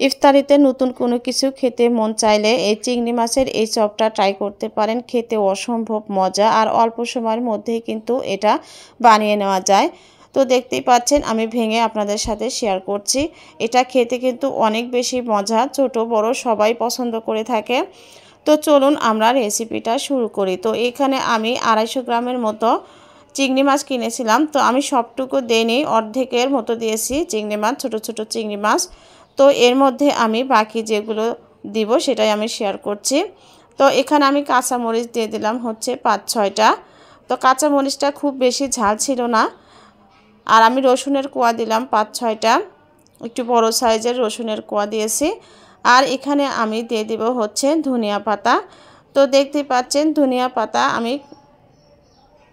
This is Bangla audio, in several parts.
ইফতারিতে নতুন কোনো কিছু খেতে মন চাইলে এই চিংড়ি মাছের এই চপটা ট্রাই করতে পারেন। খেতে অসম্ভব মজা আর অল্প সময়ের মধ্যেই কিন্তু এটা বানিয়ে নেওয়া যায়। তো দেখতেই পাচ্ছেন আমি ভেঙে আপনাদের সাথে শেয়ার করছি। এটা খেতে কিন্তু অনেক বেশি মজা, ছোট বড় সবাই পছন্দ করে থাকে। তো চলুন আমরা রেসিপিটা শুরু করি। তো এখানে আমি 250 গ্রামের মতো চিংড়ি মাছ কিনেছিলাম। তো আমি সবটুকু দেইনি, অর্ধেকের মতো দিয়েছি চিংড়ি মাছ, ছোট ছোট চিংড়ি মাছ। তো এর মধ্যে আমি বাকি যেগুলো দিব সেটাই আমি শেয়ার করছি। তো এখানে আমি কাঁচামরিচ দিয়ে দিলাম হচ্ছে 5-6টা। তো কাঁচামরিচটা খুব বেশি ঝাল ছিল না। আর আমি রসুনের কোয়া দিলাম 5-6টা, একটু বড় সাইজের রসুনের কোয়া দিয়েছি। আর এখানে আমি দিয়ে দিব হচ্ছে ধনিয়া পাতা। তো দেখতেই পাচ্ছেন ধনিয়া পাতা আমি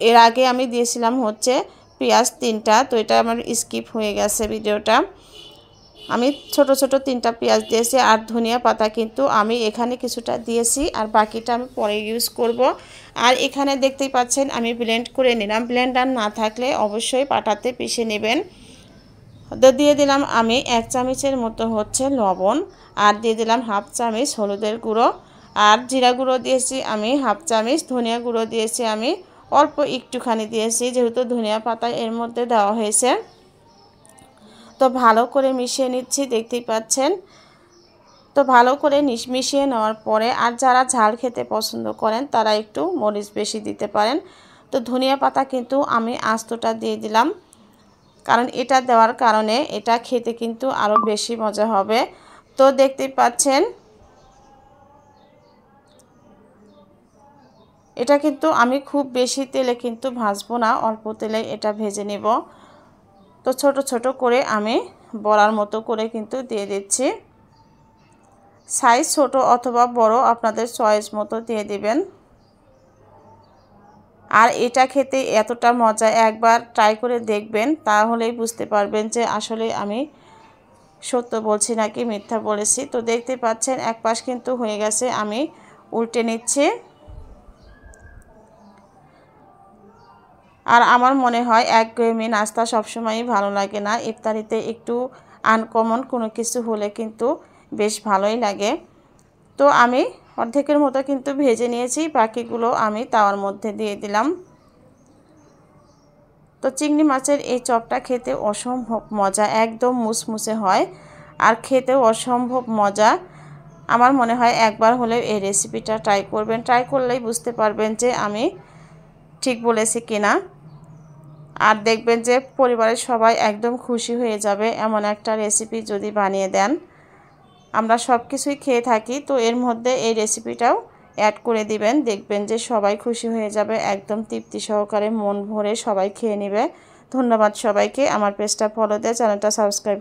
এর আগে আমি দিয়েছিলাম হচ্ছে পেঁয়াজ 3টা। তো এটা আমার স্কিপ হয়ে গেছে ভিডিওটা। আমি ছোট ছোট 3টা পেঁয়াজ দিয়েছি আর ধনিয়া পাতা কিন্তু আমি এখানে কিছুটা দিয়েছি আর বাকিটা আমি পরে ইউজ করব। আর এখানে দেখতেই পাচ্ছেন আমি ব্লেন্ড করে নিলাম। ব্লেন্ডার না থাকলে অবশ্যই পাটাতে পিষে নেবেন। তো দিয়ে দিলাম আমি 1 চামচের মতো হচ্ছে লবণ, আর দিয়ে দিলাম 1/2 চামচ হলুদের গুঁড়ো, আর জিরা গুঁড়ো দিয়েছি আমি 1/2 চামচ, ধনিয়া গুঁড়ো দিয়েছি আমি অল্প একটুখানি দিয়েছি, যেহেতু ধনিয়া পাতা এর মধ্যে দেওয়া হয়েছে। তো ভালো করে মিশিয়ে নিচ্ছি, দেখতেই পাচ্ছেন। তো ভালো করে মিশিয়ে নেওয়ার পরে আর যারা ঝাল খেতে পছন্দ করেন তারা একটু মরিচ বেশি দিতে পারেন। তো ধনিয়া পাতা কিন্তু আমি আস্তটা দিয়ে দিলাম, কারণ এটা দেওয়ার কারণে এটা খেতে কিন্তু আরও বেশি মজা হবে। তো দেখতেই পাচ্ছেন এটা কিন্তু আমি খুব বেশি তেলে কিন্তু ভাজবো না, অল্প তেলে এটা ভেজে নেব। তো ছোট ছোট করে আমি বড়ার মতো করে কিন্তু দিয়ে দিচ্ছি। সাইজ ছোট অথবা বড় আপনাদের চয়েস মতো দিয়ে দিবেন। আর এটা খেতে এতটা মজা, একবার ট্রাই করে দেখবেন, তাহলেই বুঝতে পারবেন যে আসলে আমি সত্য বলছি নাকি মিথ্যা বলেছি। তো দেখতে পাচ্ছেন এক পাশ কিন্তু হয়ে গেছে, আমি উল্টে নিচ্ছি। আর আমার মনে হয় একঘেয়েমি নাস্তা সবসময়ই ভালো লাগে না, ইফতারিতে একটু আনকমন কোনো কিছু হলে কিন্তু বেশ ভালোই লাগে। তো আমি অর্ধেকের মতো কিন্তু ভেজে নিয়েছি, বাকিগুলো আমি তাওয়ার মধ্যে দিয়ে দিলাম। তো চিংড়ি মাছের এই চপটা খেতে অসম্ভব মজা, একদম মুসমুসে হয় আর খেতেও অসম্ভব মজা। আমার মনে হয় একবার হলেও এই রেসিপিটা ট্রাই করবেন, ট্রাই করলেই বুঝতে পারবেন যে আমি ঠিক বলেছি কিনা। আর দেখবেন যে পরিবারের সবাই একদম খুশি হয়ে যাবে এমন একটা রেসিপি যদি বানিয়ে দেন। আমরা সব কিছুই খেয়ে থাকি, তো এর মধ্যে এই রেসিপিটাও অ্যাড করে দিবেন, দেখবেন যে সবাই খুশি হয়ে যাবে, একদম তৃপ্তি সহকারে মন ভরে সবাই খেয়ে নেবে। ধন্যবাদ সবাইকে। আমার পেজটা ফলো দিয়ে চ্যানেলটা সাবস্ক্রাইব